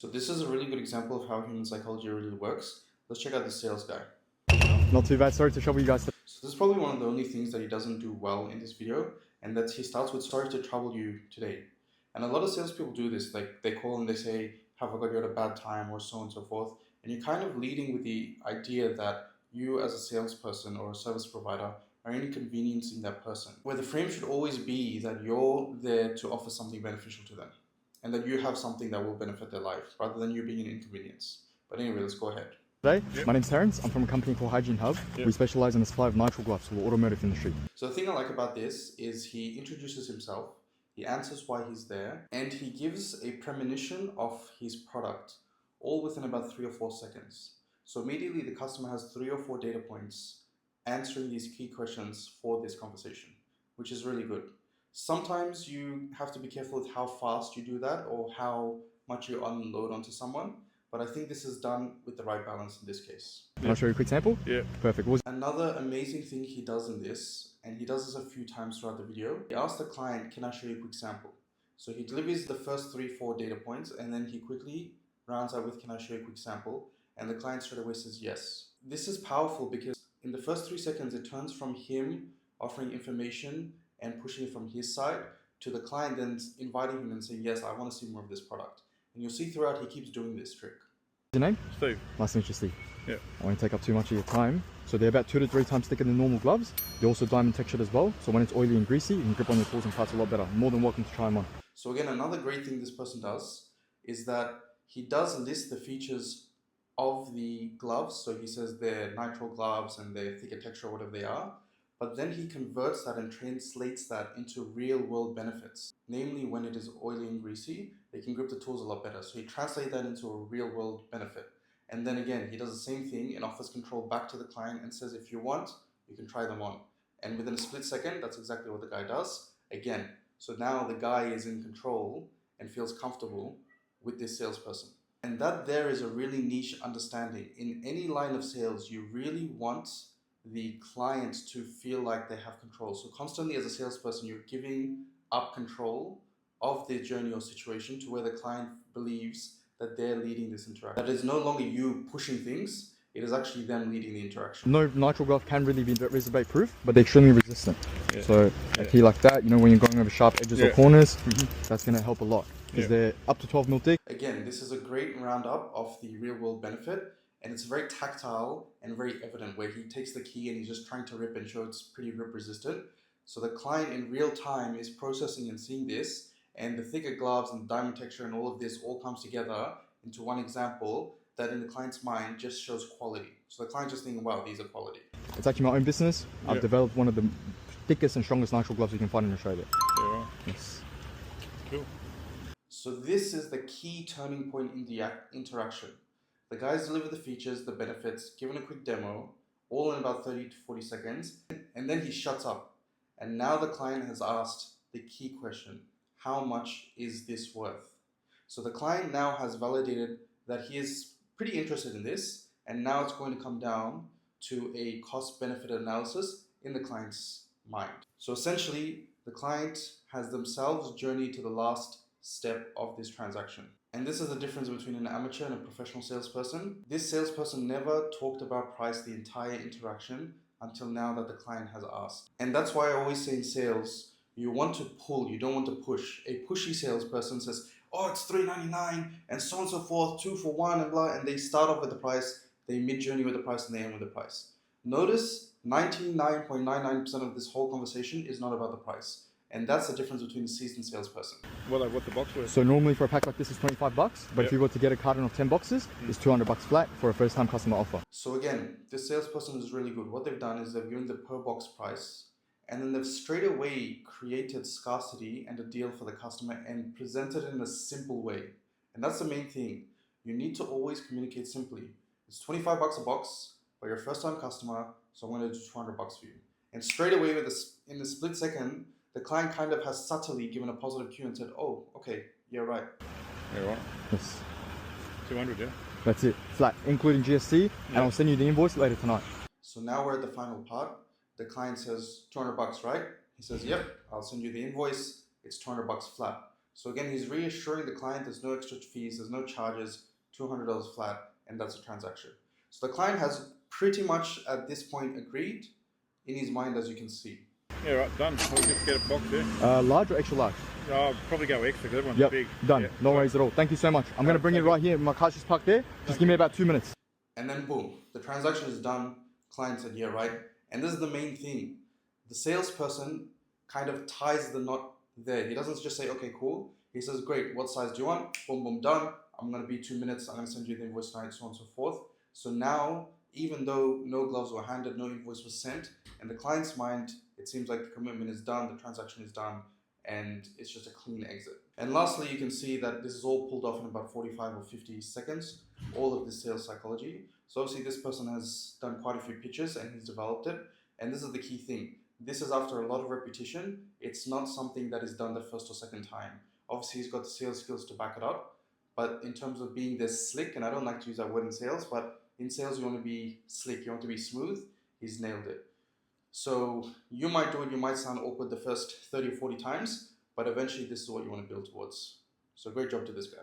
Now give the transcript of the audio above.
So this is a really good example of how human psychology really works. Let's check out the sales guy. Not too bad. Sorry to trouble you guys. So this is probably one of the only things that he doesn't do well in this video, and that he starts with "sorry to trouble you today." And a lot of salespeople do this. Like they call and they say, "Have I got you at a bad time?" or so on and so forth. And you're kind of leading with the idea that you, as a salesperson or a service provider, are inconveniencing that person. Where the frame should always be that you're there to offer something beneficial to them, and that you have something that will benefit their life, rather than you being an inconvenience. But anyway, let's go ahead. Today, my name's Terence. I'm from a company called Hygiene Hub. We specialize in the supply of nitrile gloves for the automotive industry. So the thing I like about this is he introduces himself, he answers why he's there, and he gives a premonition of his product, all within about 3 or 4 seconds. So immediately the customer has 3 or 4 data points answering these key questions for this conversation, which is really good. Sometimes you have to be careful with how fast you do that or how much you unload onto someone, but I think this is done with the right balance in this case. Can I show you a quick sample? Yeah. Perfect. Another amazing thing he does in this, and he does this a few times throughout the video, he asks the client, "Can I show you a quick sample?" So he delivers the first 3, 4 data points, and then he quickly rounds out with, "Can I show you a quick sample?" And the client straight away says yes. This is powerful because in the first 3 seconds, it turns from him offering information and pushing it from his side to the client then inviting him and saying, "Yes, I want to see more of this product." And you'll see throughout he keeps doing this trick. Your name? Steve. Nice to meet you, Steve. Yeah. I won't take up too much of your time. So they're about 2 to 3 times thicker than normal gloves. They're also diamond textured as well. So when it's oily and greasy, you can grip on your tools and parts a lot better. More than welcome to try them on. So again, another great thing this person does is that he does list the features of the gloves. So he says they're nitrile gloves and they're thicker texture or whatever they are. But then he converts that and translates that into real world benefits. Namely, when it is oily and greasy, they can grip the tools a lot better. So he translates that into a real world benefit. And then again, he does the same thing and offers control back to the client and says, "If you want, you can try them on." And within a split second, that's exactly what the guy does. Again, so now the guy is in control and feels comfortable with this salesperson. And that there is a really niche understanding. In any line of sales, you really want the client to feel like they have control. So constantly as a salesperson, you're giving up control of their journey or situation to where the client believes that they're leading this interaction. That is no longer you pushing things, it is actually them leading the interaction. No nitrile glove can really be razor blade proof, but they're extremely resistant. Yeah. So a key like that, you know, when you're going over sharp edges or corners, that's going to help a lot. Because they're up to 12 mil thick. Again, this is a great roundup of the real world benefit, and it's very tactile and very evident where he takes the key and he's just trying to rip and show it's pretty rip resistant. So the client in real time is processing and seeing this, and the thicker gloves and the diamond texture and all of this all comes together into one example that in the client's mind just shows quality. So the client just thinking, "Wow, these are quality." It's actually my own business. I've developed one of the thickest and strongest nitrile gloves you can find in Australia. Yeah, right. Yes. Cool. So this is the key turning point in the interaction. The guys deliver the features, the benefits, given a quick demo, all in about 30 to 40 seconds, and then he shuts up. And now the client has asked the key question, "How much is this worth?" So the client now has validated that he is pretty interested in this, and now it's going to come down to a cost-benefit analysis in the client's mind. So essentially, the client has themselves journeyed to the last step of this transaction. And this is the difference between an amateur and a professional salesperson. This salesperson never talked about price the entire interaction until now that the client has asked. And that's why I always say in sales, you want to pull, you don't want to push. A pushy salesperson says, "Oh, it's $3.99 and so on and so forth, 2 for 1 and blah," and they start off with the price, they mid-journey with the price, and they end with the price. Notice 99.99% of this whole conversation is not about the price. And that's the difference between a seasoned salesperson. Well, like what the box worth? So normally for a pack like this is $25, but if you were to get a carton of 10 boxes, it's $200 flat for a first time customer offer. So again, this salesperson is really good. What they've done is they've given the per box price, and then they've straight away created scarcity and a deal for the customer and presented it in a simple way. And that's the main thing. You need to always communicate simply. It's $25 a box, but you're a first time customer, so I'm going to do $200 for you. And straight away with this, in the split second, the client kind of has subtly given a positive cue and said, "Oh, okay, you're right." Yeah, right. Yes. 200, yeah. That's it. Flat, including GST, and I'll send you the invoice later tonight. So now we're at the final part. The client says $200, right? He says, "Yep, I'll send you the invoice. It's $200 flat." So again, he's reassuring the client there's no extra fees, there's no charges, $200 flat, and that's a transaction. So the client has pretty much at this point agreed in his mind, as you can see. Yeah, right, done. We'll just get a box there. Large or extra large? I'll probably go extra because everyone's Yep, big. done. Yeah. No worries at all. Thank you so much. I'm going to bring it right here. My car's just parked there. Just give me about 2 minutes. And then boom, the transaction is done. Client said, yeah, right. And this is the main thing. The salesperson kind of ties the knot there. He doesn't just say, okay, cool. He says, great, what size do you want? Boom, boom, done. I'm going to be 2 minutes. I'm going to send you the invoice tonight, so on and so forth. So now, even though no gloves were handed, no invoice was sent, in the client's mind, it seems like the commitment is done, the transaction is done, and it's just a clean exit. And lastly, you can see that this is all pulled off in about 45 or 50 seconds, all of this sales psychology. So obviously this person has done quite a few pitches and he's developed it. And this is the key thing. This is after a lot of repetition. It's not something that is done the first or second time. Obviously he's got the sales skills to back it up. But in terms of being this slick, and I don't like to use that word in sales, but in sales you want to be slick, you want to be smooth, he's nailed it. So you might do it, you might sound awkward the first 30 or 40 times, but eventually this is what you want to build towards. So great job to this guy.